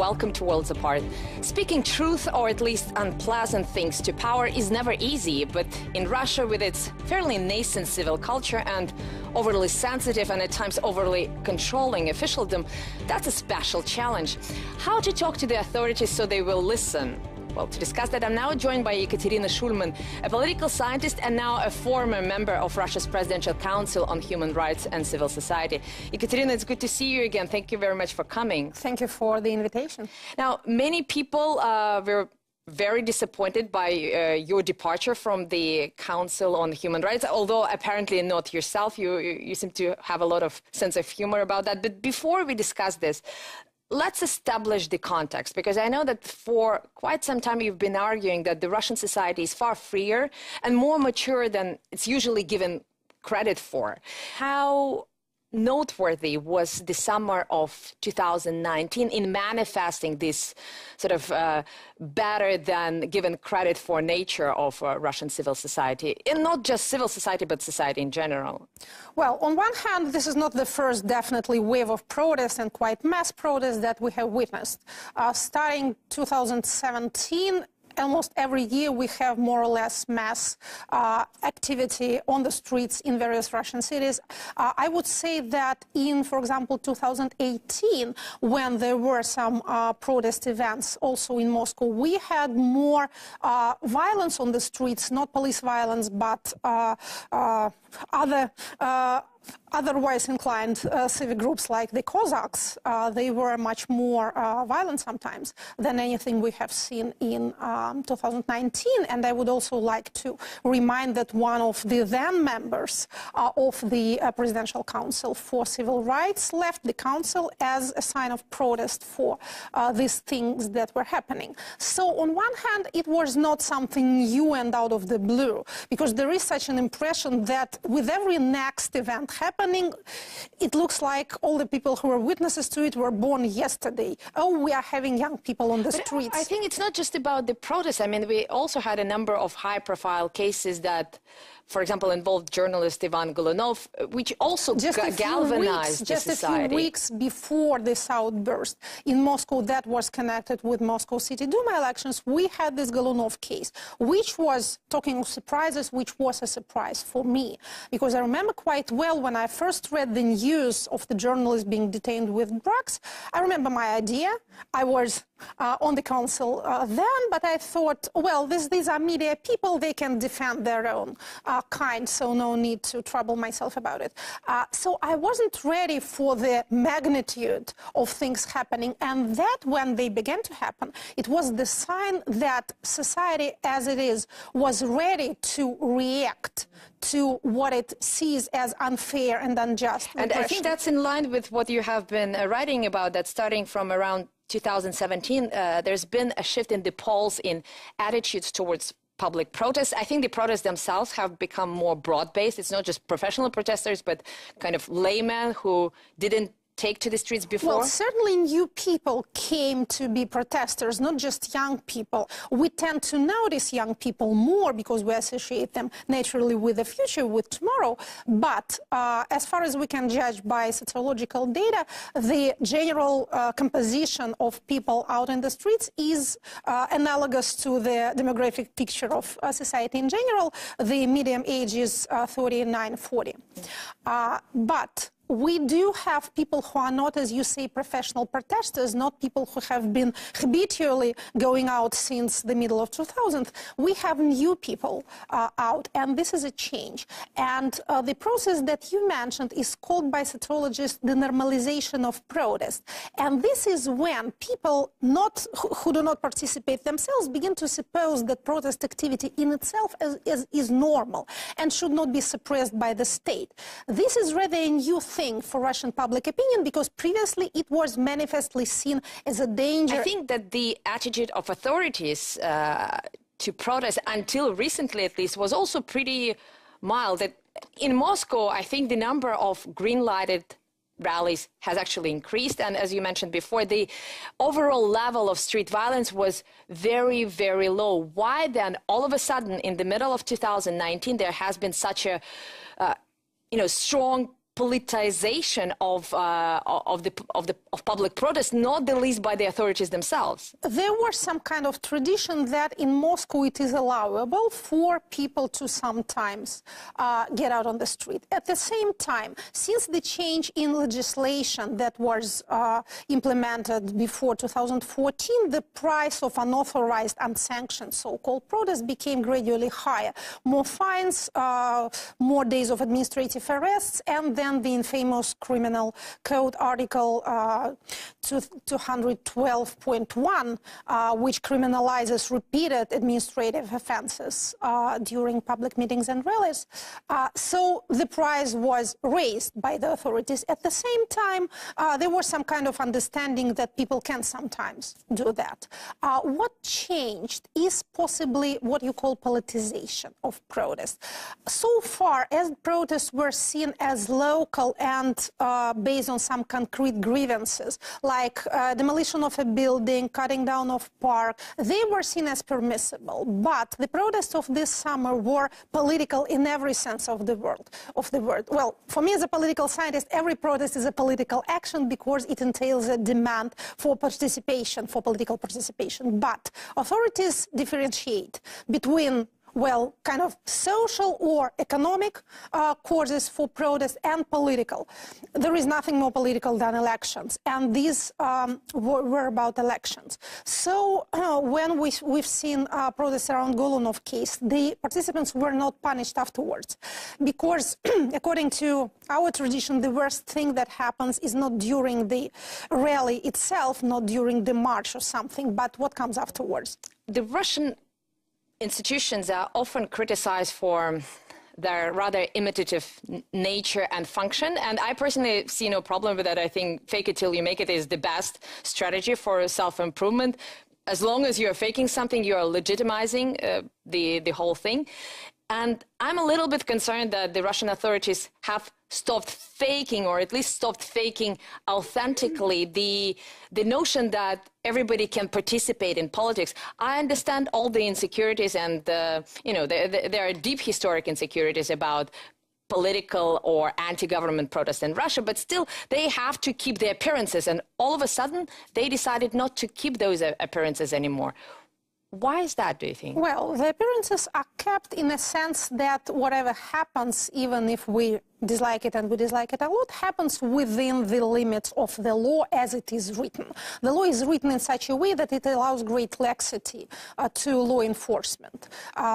welcome to Worlds Apart. Speaking truth, or at least unpleasant things, to power is never easy, but in Russia, with its fairly nascent civil culture and overly sensitive and at times overly controlling officialdom, that's a special challenge. How to talk to the authorities so they will listen? Well, to discuss that, I'm now joined by Ekaterina Schulmann, a political scientist and now a former member of Russia's Presidential Council on Human Rights and Civil Society. Ekaterina, it's good to see you again. Thank you very much for coming. Thank you for the invitation. Now, many people were very disappointed by your departure from the Council on Human Rights, although apparently not yourself. You seem to have a lot of sense of humor about that. But before we discuss this, let's establish the context, because I know that for quite some time you've been arguing that the Russian society is far freer and more mature than it's usually given credit for. How noteworthy was the summer of 2019 in manifesting this sort of better than given credit for nature of Russian civil society, and not just civil society, but society in general? Well, on one hand, this is not the first definitely wave of protests and quite mass protests that we have witnessed. Starting 2017, almost every year we have more or less mass activity on the streets in various Russian cities. I would say that in, for example, 2018, when there were some protest events also in Moscow, we had more violence on the streets, not police violence, but otherwise inclined civic groups like the Cossacks. They were much more violent sometimes than anything we have seen in 2019. And I would also like to remind that one of the then members of the Presidential Council for Civil Rights left the council as a sign of protest for these things that were happening. So on one hand, it was not something new and out of the blue, because there is such an impression that with every next event happening, it looks like all the people who were witnesses to it were born yesterday. Oh, we are having young people on the streets. I think it's not just about the protests. I mean, we also had a number of high-profile cases that, for example, involved journalist Ivan Golunov, which also galvanized the society. Just a few weeks before this outburst in Moscow that was connected with Moscow City Duma elections, we had this Golunov case, which was, talking of surprises, which was a surprise for me. Because I remember quite well when I first read the news of the journalist being detained with drugs, I remember my idea. I was on the council then, but I thought, well, these are media people, they can defend their own kind, so no need to trouble myself about it. So I wasn't ready for the magnitude of things happening, and that when they began to happen, it was the sign that society as it is was ready to react to what it sees as unfair and unjust repression. And I think that's in line with what you have been writing about, that starting from around 2017, there's been a shift in the polls in attitudes towards public protests. I think the protests themselves have become more broad-based. It's not just professional protesters, but kind of laymen who didn't take to the streets before? Well, certainly new people came to be protesters, not just young people. We tend to notice young people more because we associate them naturally with the future, with tomorrow. But as far as we can judge by sociological data, the general composition of people out in the streets is analogous to the demographic picture of society in general. The median age is 39, 40. But we do have people who are not, as you say, professional protesters, not people who have been habitually going out since the middle of 2000. We have new people out, and this is a change. And the process that you mentioned is called by sociologists the normalization of protest. And this is when people who do not participate themselves begin to suppose that protest activity in itself is normal and should not be suppressed by the state. This is rather a new thing for Russian public opinion, because previously it was manifestly seen as a danger. I think that the attitude of authorities to protest, until recently at least, was also pretty mild. That in Moscow, I think the number of green-lighted rallies has actually increased, and as you mentioned before, the overall level of street violence was very, very low. Why then, all of a sudden, in the middle of 2019, there has been such a strong politicization of public protest, not the least by the authorities themselves. There was some kind of tradition that in Moscow it is allowable for people to sometimes get out on the street. At the same time, since the change in legislation that was implemented before 2014, the price of unauthorized, unsanctioned so-called protest became gradually higher. More fines, more days of administrative arrests, and then the infamous Criminal Code Article 212.1, which criminalizes repeated administrative offenses during public meetings and rallies. So the price was raised by the authorities. At the same time, there was some kind of understanding that people can sometimes do that. What changed is possibly what you call politicization of protest. So far, as protests were seen as local and based on some concrete grievances, like demolition of a building, cutting down of park, they were seen as permissible. But the protests of this summer were political in every sense of the word. Well, for me as a political scientist, every protest is a political action because it entails a demand for participation, for political participation. But authorities differentiate between, well, kind of social or economic causes for protest and political. There is nothing more political than elections, and these were about elections. So when we've seen protests around Golunov case, the participants were not punished afterwards, because according to our tradition, the worst thing that happens is not during the rally itself, not during the march or something, but what comes afterwards. The Russian institutions are often criticized for their rather imitative nature and function, and I personally see no problem with that. I think fake it till you make it is the best strategy for self-improvement. As long as you're faking something, you're legitimizing the whole thing. And I'm a little bit concerned that the Russian authorities have stopped faking, or at least stopped faking authentically, the notion that everybody can participate in politics. I understand all the insecurities, and there are deep historic insecurities about political or anti-government protests in Russia, but still they have to keep their appearances, and all of a sudden they decided not to keep those appearances anymore. Why is that, do you think? Well, the appearances are kept in a sense that whatever happens, even if we dislike it, and we dislike it a lot, happens within the limits of the law as it is written. The law is written in such a way that it allows great laxity to law enforcement.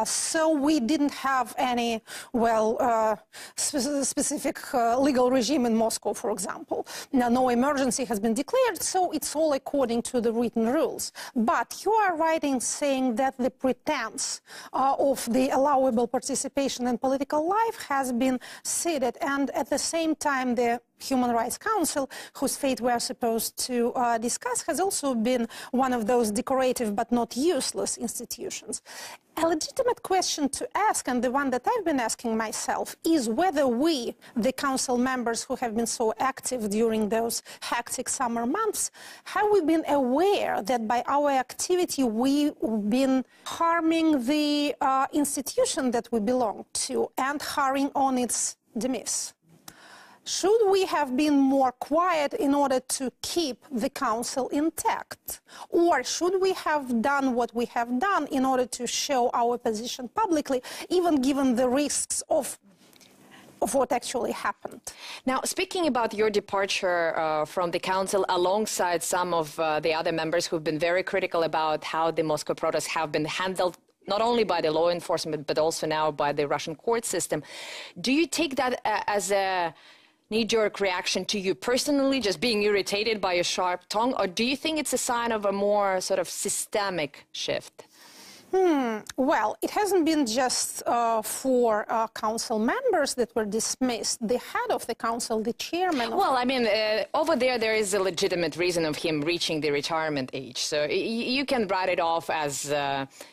So we didn't have any, well, specific legal regime in Moscow, for example. Now, no emergency has been declared, so it's all according to the written rules. But you are right in saying that the pretense of the allowable participation in political life has been ceded, and at the same time the Human Rights Council, whose fate we are supposed to discuss, has also been one of those decorative but not useless institutions. A legitimate question to ask, and the one that I've been asking myself, is whether we, the council members who have been so active during those hectic summer months, have we been aware that by our activity we've been harming the institution that we belong to and hurrying on its demise? Should we have been more quiet in order to keep the council intact? Or should we have done what we have done in order to show our position publicly, even given the risks of what actually happened? Now, speaking about your departure from the council, alongside some of the other members who've been very critical about how the Moscow protests have been handled, not only by the law enforcement, but also now by the Russian court system, do you take that as a knee-jerk reaction to you personally, just being irritated by your sharp tongue, or do you think it's a sign of a more sort of systemic shift? Well, it hasn't been just for council members that were dismissed. The head of the council, the chairman... Well, I mean, over there is a legitimate reason of him reaching the retirement age. So you can write it off as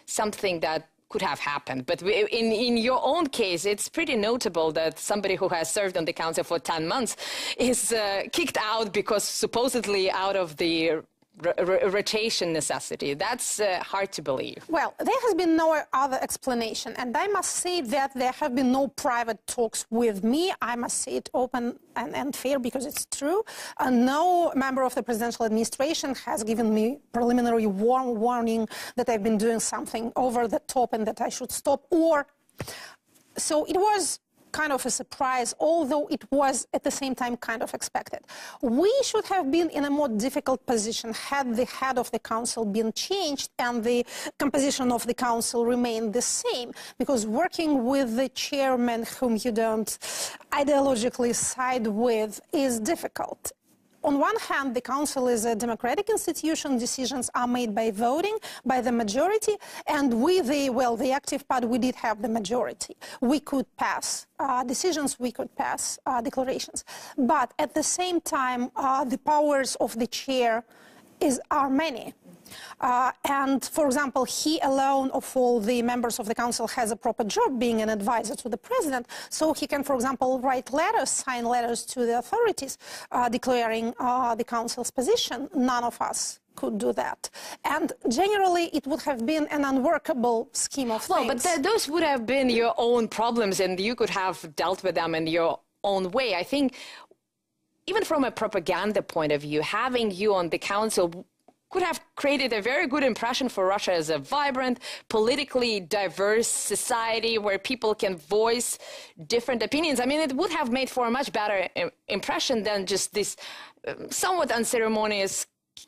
something that could have happened. But in your own case, it's pretty notable that somebody who has served on the council for 10 months is kicked out because supposedly out of the rotation necessity. That's hard to believe. Well, there has been no other explanation, and I must say that there have been no private talks with me. I must say it open and fair because it's true. No member of the presidential administration has given me preliminary warning that I've been doing something over the top and that I should stop. So it was kind of a surprise, although it was at the same time kind of expected. We should have been in a more difficult position had the head of the council been changed and the composition of the council remained the same, because working with the chairman whom you don't ideologically side with is difficult. On one hand, the council is a democratic institution. Decisions are made by voting, by the majority, and we, the active part, we did have the majority. We could pass decisions, we could pass declarations. But at the same time, the powers of the chair are many. And, for example, he alone of all the members of the council has a proper job being an advisor to the president. So he can, for example, write letters, sign letters to the authorities declaring the council's position. None of us could do that. And generally, it would have been an unworkable scheme of things. Well, but those would have been your own problems, and you could have dealt with them in your own way. I think, even from a propaganda point of view, having you on the council could have created a very good impression for Russia as a vibrant, politically diverse society where people can voice different opinions. I mean, it would have made for a much better impression than just this somewhat unceremonious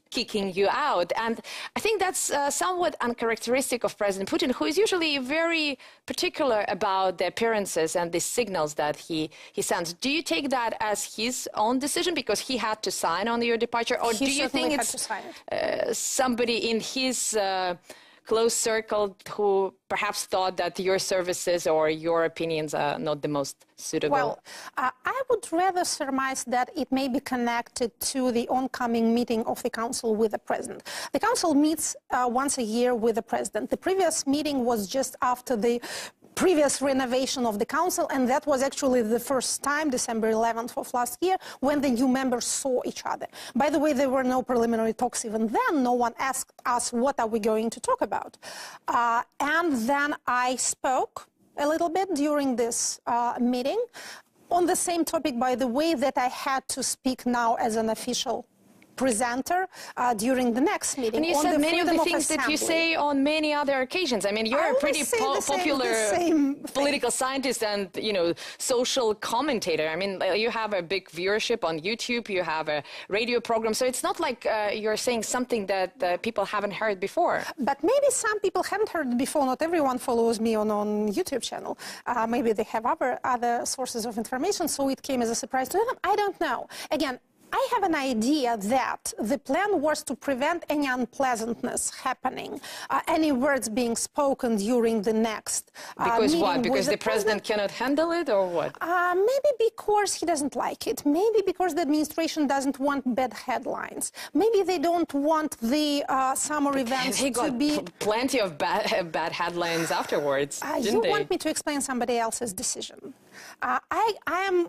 kicking you out. And I think that's somewhat uncharacteristic of President Putin, who is usually very particular about the appearances and the signals that he sends. Do you take that as his own decision because he had to sign on your departure? Or do you think it's somebody in his close circle who perhaps thought that your services or your opinions are not the most suitable? Well, I would rather surmise that it may be connected to the oncoming meeting of the council with the president. The council meets once a year with the president. The previous meeting was just after the previous renovation of the council, and that was actually the first time, December 11th of last year, when the new members saw each other. By the way, there were no preliminary talks even then. No one asked us, what are we going to talk about? And then I spoke a little bit during this meeting on the same topic, by the way, that I had to speak now as an official presenter during the next meeting. And you said many of the things that you say on many other occasions. I mean, you're a pretty popular political scientist and, you know, social commentator. I mean, you have a big viewership on YouTube, you have a radio program, so it's not like you're saying something that people haven't heard before. But maybe some people haven't heard it before. Not everyone follows me on YouTube channel. Maybe they have other sources of information, so it came as a surprise to them. I don't know. Again, I have an idea that the plan was to prevent any unpleasantness happening, any words being spoken during the next Because what? Because the president cannot handle it, or what? Maybe because he doesn't like it. Maybe because the administration doesn't want bad headlines. Maybe they don't want the summer events to be... plenty of bad headlines afterwards, You want me to explain somebody else's decision. I'm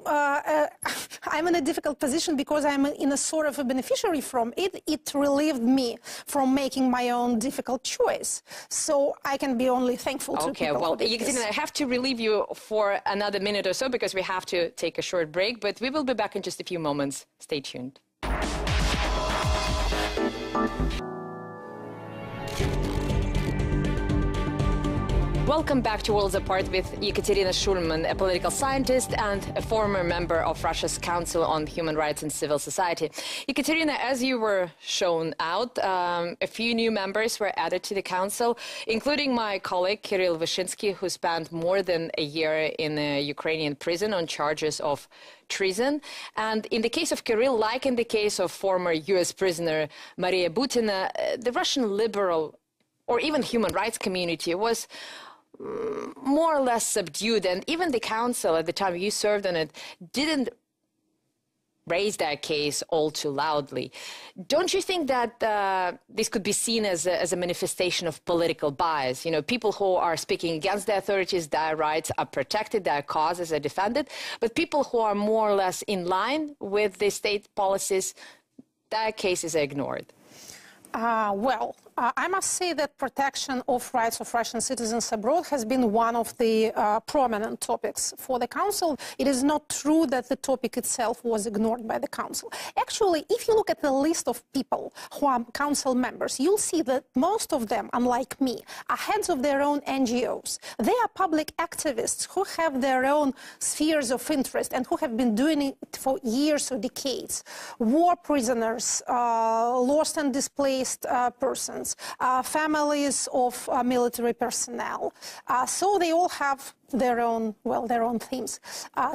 in a difficult position because I'm in a sort of a beneficiary from it. It relieved me from making my own difficult choice. So I can be only thankful to people. Okay, well, Ekaterina, I have to relieve you for another minute or so because we have to take a short break, but we will be back in just a few moments. Stay tuned. Welcome back to Worlds Apart with Ekaterina Schulmann, a political scientist and a former member of Russia's Council on Human Rights and Civil Society. Ekaterina, as you were shown out, a few new members were added to the council, including my colleague Kirill Vyshinsky, who spent more than a year in a Ukrainian prison on charges of treason. And in the case of Kirill, like in the case of former U.S. prisoner Maria Butina, the Russian liberal or even human rights community was more or less subdued, and even the council at the time you served on it didn't raise that case all too loudly. Don't you think that this could be seen as a manifestation of political bias? You know, people who are speaking against the authorities, their rights are protected, their causes are defended, but people who are more or less in line with the state policies, their cases are ignored. I must say that protection of rights of Russian citizens abroad has been one of the prominent topics for the Council. It is not true that the topic itself was ignored by the Council. Actually, if you look at the list of people who are Council members, you'll see that most of them, unlike me, are heads of their own NGOs. They are public activists who have their own spheres of interest and who have been doing it for years or decades. War prisoners, lost and displaced persons, families of military personnel. So they all have their own themes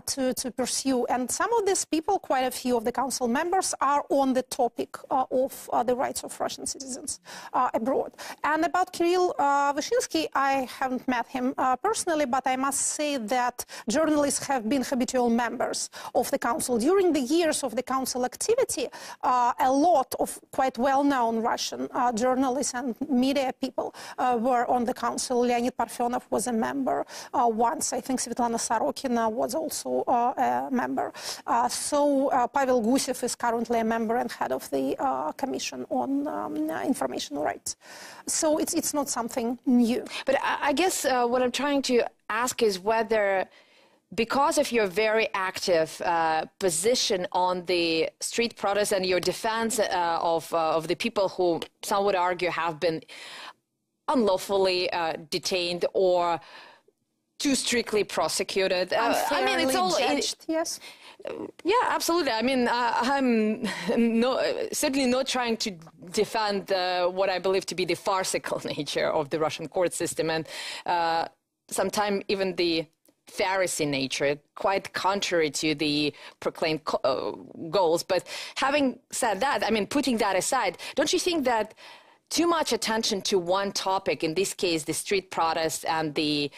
to pursue. And some of these people, quite a few of the Council members, are on the topic of the rights of Russian citizens abroad. And about Kirill Vyshinsky, I haven't met him personally, but I must say that journalists have been habitual members of the Council. During the years of the Council activity, a lot of quite well-known Russian journalists and media people were on the Council. Leonid Parfenov was a member. Once, I think Svetlana Sorokina was also a member. Pavel Gusev is currently a member and head of the Commission on Information Rights. So it's not something new. But I guess what I'm trying to ask is whether, because of your very active position on the street protests and your defense of the people who some would argue have been unlawfully detained or too strictly prosecuted. I mean, it's all judged, yes. Yeah, absolutely. I mean, I'm certainly not trying to defend what I believe to be the farcical nature of the Russian court system, and sometimes even the Pharisee nature, quite contrary to the proclaimed goals. But having said that, I mean, putting that aside, don't you think that too much attention to one topic, in this case, the street protests and the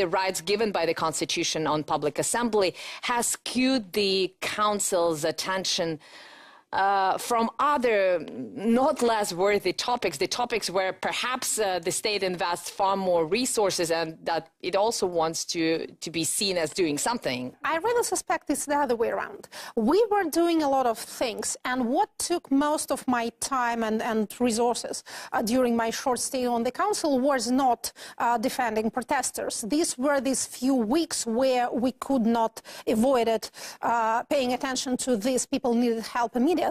rights given by the Constitution on public assembly, has skewed the Council's attention from other not less worthy topics, the topics where perhaps the state invests far more resources and that it also wants to be seen as doing something? I really suspect it's the other way around. We were doing a lot of things, and what took most of my time and resources during my short stay on the Council was not defending protesters. These were these few weeks where we could not avoid it, paying attention to these people needed help immediately.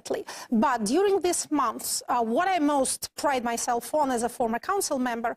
But during these months, what I most pride myself on as a former Council member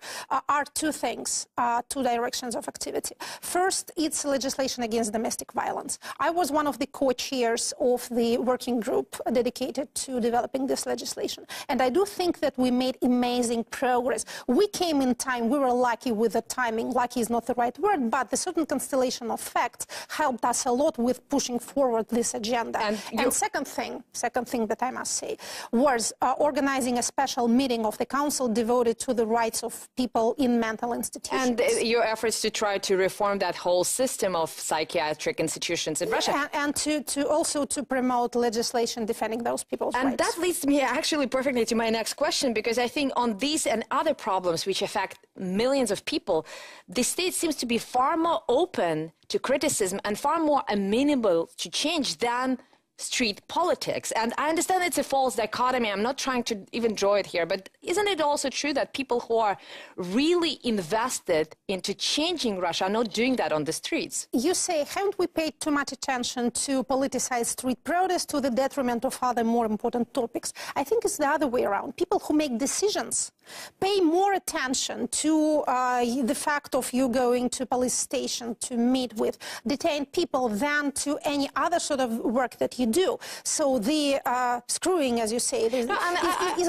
are two things, two directions of activity. First, it's legislation against domestic violence. I was one of the co-chairs of the working group dedicated to developing this legislation. And I do think that we made amazing progress. We came in time. We were lucky with the timing. Lucky is not the right word, but the certain constellation of facts helped us a lot with pushing forward this agenda. And second thing that I must say was organizing a special meeting of the Council devoted to the rights of people in mental institutions. And your efforts to try to reform that whole system of psychiatric institutions in Russia. And to also to promote legislation defending those people's rights. And that leads me actually perfectly to my next question, because I think on these and other problems which affect millions of people, the state seems to be far more open to criticism and far more amenable to change than street politics. And I understand it's a false dichotomy. I'm not trying to even draw it here, but isn't it also true that people who are really invested into changing Russia are not doing that on the streets? You say, haven't we paid too much attention to politicized street protests to the detriment of other more important topics? I think it's the other way around. People who make decisions pay more attention to the fact of you going to a police station to meet with detained people than to any other sort of work that you do. So the screwing, as you say, is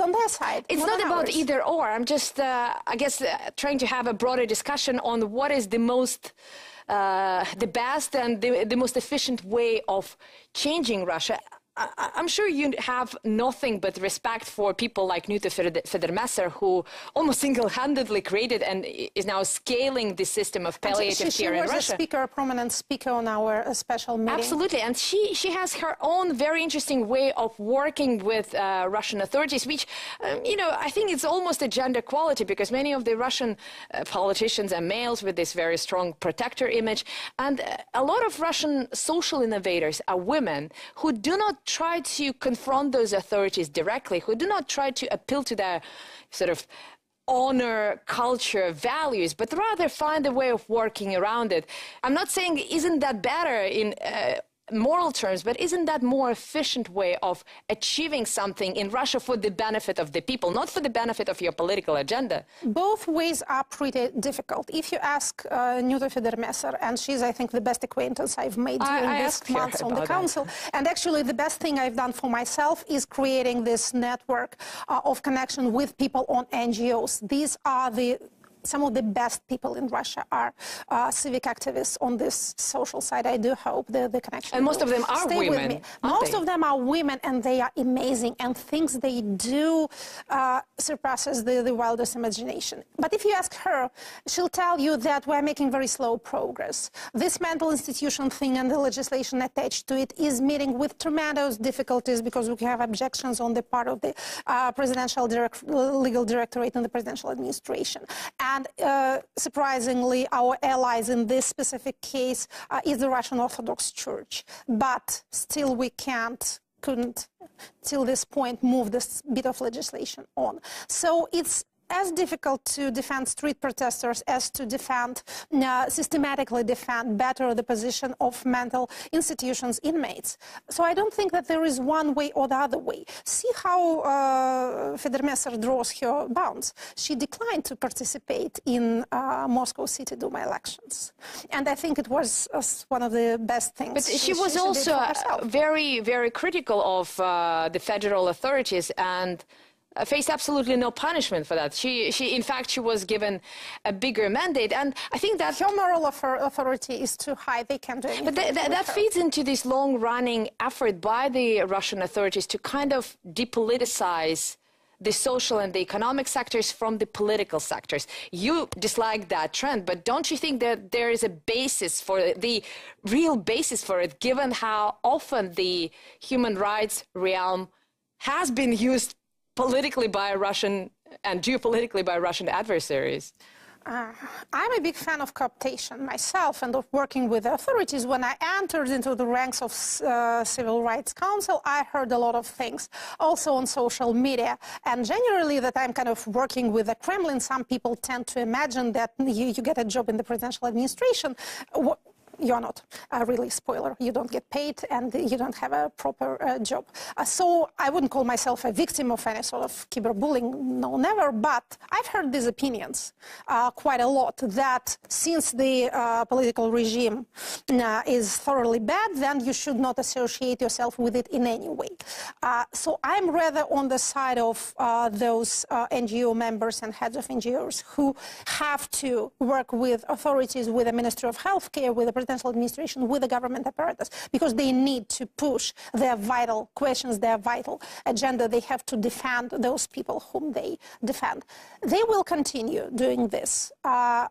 on their side. It's not about either or. I'm just, I guess, trying to have a broader discussion on what is the most, the best and the most efficient way of changing Russia. I'm sure you have nothing but respect for people like Nute Federmesser, who almost single-handedly created and is now scaling the system of palliative care in Russia. She was a speaker, a prominent speaker on our special meeting. Absolutely, and she has her own very interesting way of working with Russian authorities, which, you know, I think it's almost a gender equality, because many of the Russian politicians are males with this very strong protector image, and a lot of Russian social innovators are women who do not try to confront those authorities directly, who do not try to appeal to their sort of honor, culture, values, but rather find a way of working around it. I'm not saying isn't that better in moral terms, but isn't that more efficient way of achieving something in Russia for the benefit of the people, not for the benefit of your political agenda? Both ways are pretty difficult. If you ask Nyuta Federmesser, and she's, I think, the best acquaintance I've made during these months on the council, and actually the best thing I've done for myself is creating this network of connection with people on NGOs. These are some of the best people in Russia are civic activists on this social side. I do hope the connection. And most of them are women. Most of them are women, and they are amazing. And things they do surpasses the wildest imagination. But if you ask her, she'll tell you that we're making very slow progress. This mental institution thing and the legislation attached to it is meeting with tremendous difficulties because we have objections on the part of the presidential legal directorate and the presidential administration. And surprisingly, our allies in this specific case is the Russian Orthodox Church. But still we couldn't, till this point, move this bit of legislation on. So it's as difficult to defend street protesters as to defend, systematically defend better the position of mental institutions inmates. So I don't think that there is one way or the other way. See how Federmesser draws her bounds. She declined to participate in Moscow City Duma elections. And I think it was one of the best things. But she was also very, very critical of the federal authorities and faced absolutely no punishment for that. In fact, she was given a bigger mandate, and I think that her moral authority is too high. They can't do anything. But that feeds into this long-running effort by the Russian authorities to kind of depoliticize the social and the economic sectors from the political sectors. You dislike that trend, but don't you think that there is a basis for it, the real basis for it, given how often the human rights realm has been used politically by Russian and geopolitically by Russian adversaries? I'm a big fan of cooptation myself and of working with the authorities. When I entered into the ranks of Civil Rights Council, I heard a lot of things, also on social media. And generally that I'm kind of working with the Kremlin. Some people tend to imagine that you get a job in the presidential administration. You're not, really, spoiler. You don't get paid and you don't have a proper job. So I wouldn't call myself a victim of any sort of cyberbullying, no, never, but I've heard these opinions quite a lot, that since the political regime is thoroughly bad, then you should not associate yourself with it in any way. So I'm rather on the side of those NGO members and heads of NGOs who have to work with authorities, with the Ministry of Healthcare, with the presidential administration, with the government apparatus, because they need to push their vital questions, their vital agenda. They have to defend those people whom they defend. They will continue doing this. I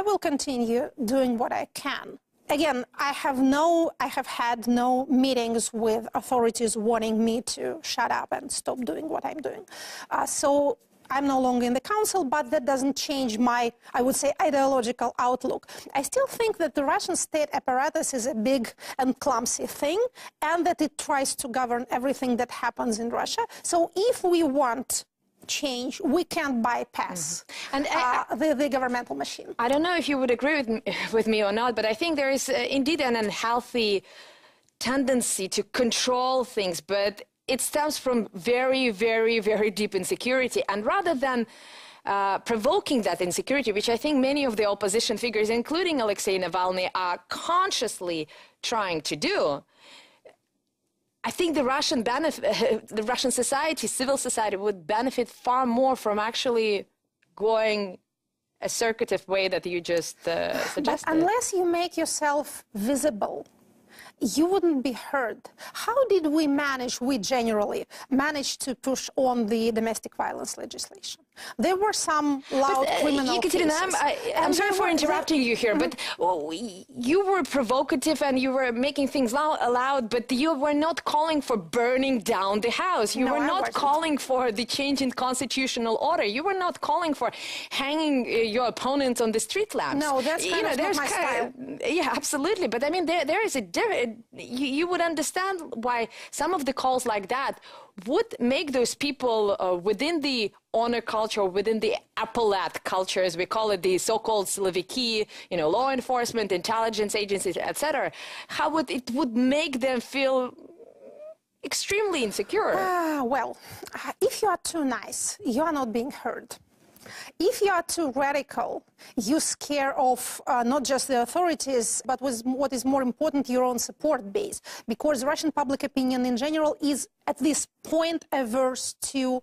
will continue doing what I can. Again, I have had no meetings with authorities wanting me to shut up and stop doing what I'm doing. So I'm no longer in the council, but that doesn't change my, I would say, ideological outlook. I still think that the Russian state apparatus is a big and clumsy thing, and that it tries to govern everything that happens in Russia. So if we want change, we can't bypass and the governmental machine. I don't know if you would agree with me or not, but I think there is indeed an unhealthy tendency to control things, but it stems from very, very, very deep insecurity. And rather than provoking that insecurity, which I think many of the opposition figures, including Alexei Navalny, are consciously trying to do, I think the Russian society, civil society, would benefit far more from actually going a circuitous way that you just suggested. But unless you make yourself visible, you wouldn't be heard. How did we generally manage to push on the domestic violence legislation? There were some loud criminal Ekaterina, cases. I'm sorry for interrupting you here, but you were provocative and you were making things loud, but you were not calling for burning down the house. You were not calling for the change in constitutional order. You were not calling for hanging your opponents on the street lamps. No, that's kind of not my style. Yeah, absolutely. But I mean, there is a difference. You would understand why some of the calls like that would make those people within the honor culture, within the appellate culture, as we call it, the so-called Siloviki, law enforcement, intelligence agencies, etc., how it would make them feel extremely insecure. Well, if you are too nice, you are not being heard. If you are too radical, you scare off not just the authorities, but what is more important, your own support base. Because Russian public opinion in general is at this point averse to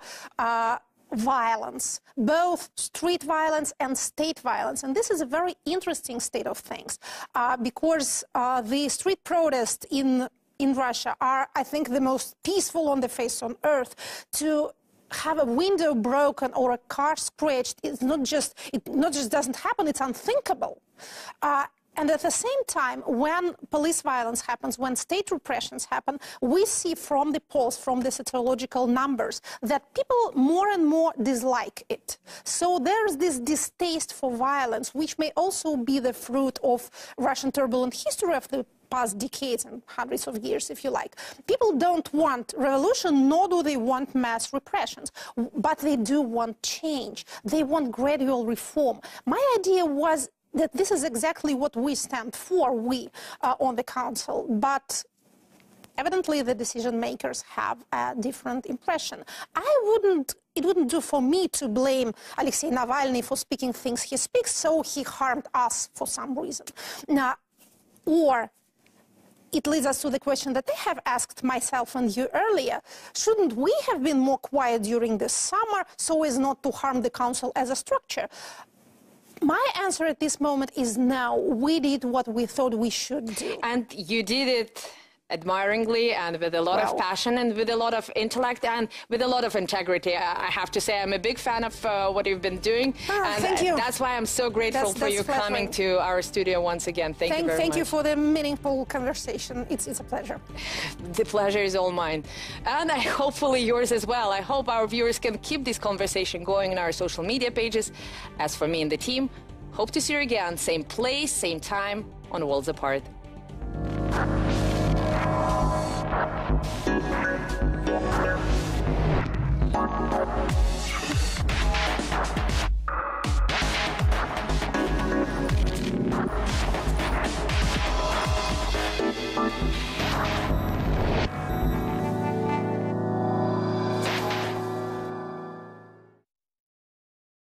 violence, both street violence and state violence. And this is a very interesting state of things because the street protests in Russia are, I think, the most peaceful on the face on earth. To have a window broken or a car scratched is not just doesn't happen, it's unthinkable. And at the same time, when police violence happens, when state repressions happen, we see from the polls, from the sociological numbers, that people more and more dislike it. So there's this distaste for violence, which may also be the fruit of Russian turbulent history of the past decades and hundreds of years, if you like. People don't want revolution, nor do they want mass repressions, but they do want change. They want gradual reform. My idea was that this is exactly what we stand for, we on the council, but evidently the decision makers have a different impression. It wouldn't do for me to blame Alexei Navalny for speaking things he speaks, so he harmed us for some reason. Or it leads us to the question that I have asked myself and you earlier. Shouldn't we have been more quiet during the summer so as not to harm the council as a structure? My answer at this moment is no. We did what we thought we should do. And you did it admiringly and with a lot of passion and with a lot of intellect and with a lot of integrity. I have to say I'm a big fan of what you've been doing. And thank you. That's why I'm so grateful for you coming to our studio once again. Thank you very much. Thank you for the meaningful conversation. It's a pleasure. The pleasure is all mine. And hopefully yours as well. I hope our viewers can keep this conversation going in our social media pages. As for me and the team, hope to see you again, same place, same time, on Worlds Apart.